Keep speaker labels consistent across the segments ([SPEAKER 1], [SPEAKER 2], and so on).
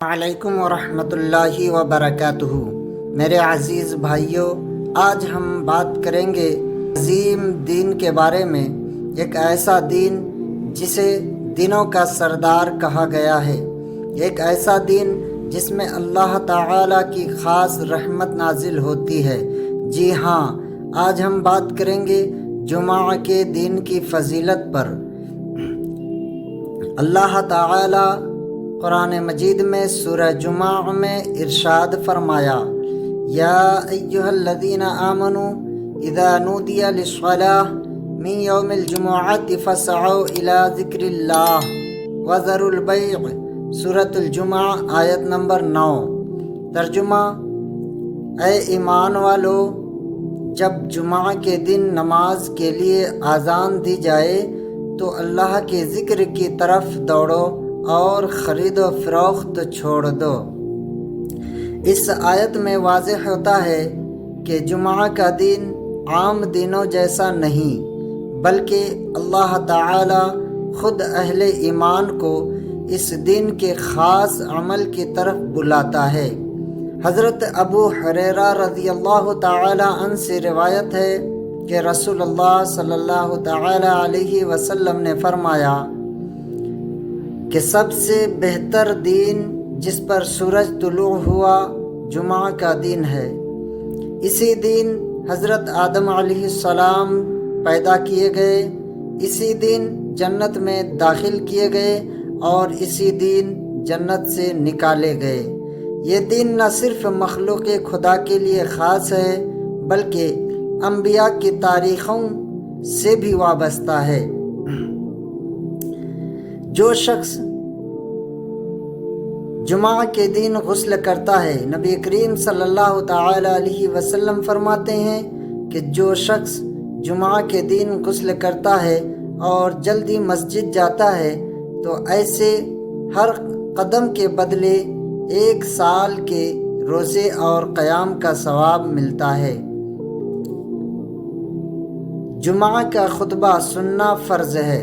[SPEAKER 1] وعلیکم ورحمۃ اللہ وبرکاتہ۔ میرے عزیز بھائیوں، آج ہم بات کریں گے عظیم دین کے بارے میں، ایک ایسا دین جسے دینوں کا سردار کہا گیا ہے، ایک ایسا دین جس میں اللہ تعالیٰ کی خاص رحمت نازل ہوتی ہے۔ جی ہاں، آج ہم بات کریں گے جمعہ کے دن کی فضیلت پر۔ اللہ تعالیٰ قرآن مجید میں سورہ جمعہ میں ارشاد فرمایا، یا ایہا الذین آمنوا اذا نودی للصلاۃ من یوم الجمعۃ فاسعوا الی ذکر اللہ وذروا البیع، سورۃ الجمعہ آیت نمبر 9۔ ترجمہ: اے ایمان والو، جب جمعہ کے دن نماز کے لیے اذان دی جائے تو اللہ کے ذکر کی طرف دوڑو اور خرید و فروخت چھوڑ دو۔ اس آیت میں واضح ہوتا ہے کہ جمعہ کا دن عام دنوں جیسا نہیں، بلکہ اللہ تعالی خود اہل ایمان کو اس دن کے خاص عمل کی طرف بلاتا ہے۔ حضرت ابو ہریرہ رضی اللہ تعالی عنہ سے روایت ہے کہ رسول اللہ صلی اللہ تعالی علیہ وسلم نے فرمایا کہ سب سے بہتر دن جس پر سورج طلوع ہوا جمعہ کا دن ہے۔ اسی دن حضرت آدم علیہ السلام پیدا کیے گئے، اسی دن جنت میں داخل کیے گئے اور اسی دن جنت سے نکالے گئے۔ یہ دن نہ صرف مخلوق خدا کے لیے خاص ہے بلکہ انبیاء کی تاریخوں سے بھی وابستہ ہے۔ جو شخص جمعہ کے دن غسل کرتا ہے، نبی کریم صلی اللہ تعالی علیہ وسلم فرماتے ہیں کہ جو شخص جمعہ کے دن غسل کرتا ہے اور جلدی مسجد جاتا ہے تو ایسے ہر قدم کے بدلے 1 سال کے روزے اور قیام کا ثواب ملتا ہے۔ جمعہ کا خطبہ سننا فرض ہے۔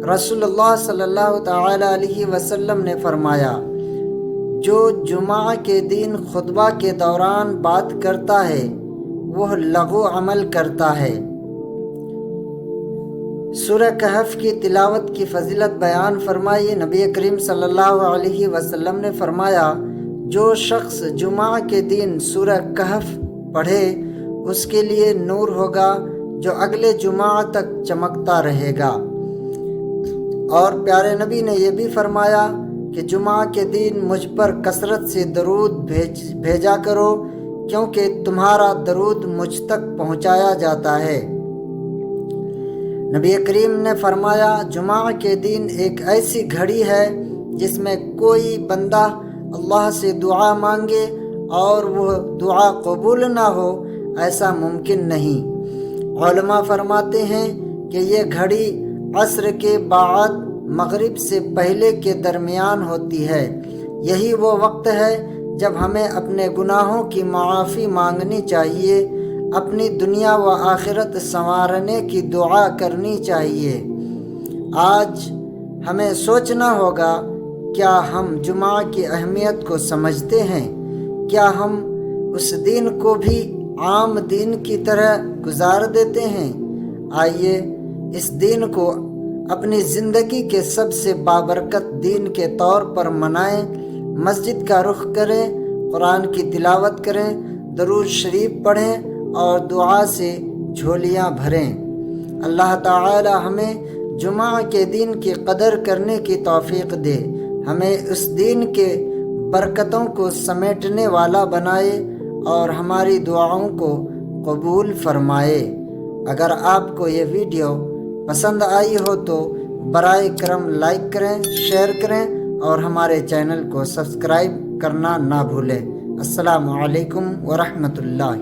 [SPEAKER 1] رسول اللہ صلی اللہ تعالی علیہ وسلم نے فرمایا، جو جمعہ کے دن خطبہ کے دوران بات کرتا ہے وہ لغو عمل کرتا ہے۔ سورہ کہف کی تلاوت کی فضیلت بیان فرمائی۔ نبی کریم صلی اللہ علیہ وسلم نے فرمایا، جو شخص جمعہ کے دن سورہ کہف پڑھے اس کے لیے نور ہوگا جو اگلے جمعہ تک چمکتا رہے گا۔ اور پیارے نبی نے یہ بھی فرمایا کہ جمعہ کے دن مجھ پر کثرت سے درود بھیجا کرو کیونکہ تمہارا درود مجھ تک پہنچایا جاتا ہے۔ نبی کریم نے فرمایا، جمعہ کے دن ایک ایسی گھڑی ہے جس میں کوئی بندہ اللہ سے دعا مانگے اور وہ دعا قبول نہ ہو، ایسا ممکن نہیں۔ علماء فرماتے ہیں کہ یہ گھڑی عصر کے بعد مغرب سے پہلے کے درمیان ہوتی ہے۔ یہی وہ وقت ہے جب ہمیں اپنے گناہوں کی معافی مانگنی چاہیے، اپنی دنیا و آخرت سنوارنے کی دعا کرنی چاہیے۔ آج ہمیں سوچنا ہوگا، کیا ہم جمعہ کی اہمیت کو سمجھتے ہیں؟ کیا ہم اس دن کو بھی عام دن کی طرح گزار دیتے ہیں؟ آئیے اس دن کو اپنی زندگی کے سب سے بابرکت دن کے طور پر منائیں، مسجد کا رخ کریں، قرآن کی تلاوت کریں، درود شریف پڑھیں اور دعا سے جھولیاں بھریں۔ اللہ تعالی ہمیں جمعہ کے دن کی قدر کرنے کی توفیق دے، ہمیں اس دن کے برکتوں کو سمیٹنے والا بنائے اور ہماری دعاؤں کو قبول فرمائے۔ اگر آپ کو یہ ویڈیو پسند آئی ہو تو برائے کرم لائک کریں، شیئر کریں اور ہمارے چینل کو سبسکرائب کرنا نہ بھولیں۔ السلام علیکم ورحمۃ اللہ۔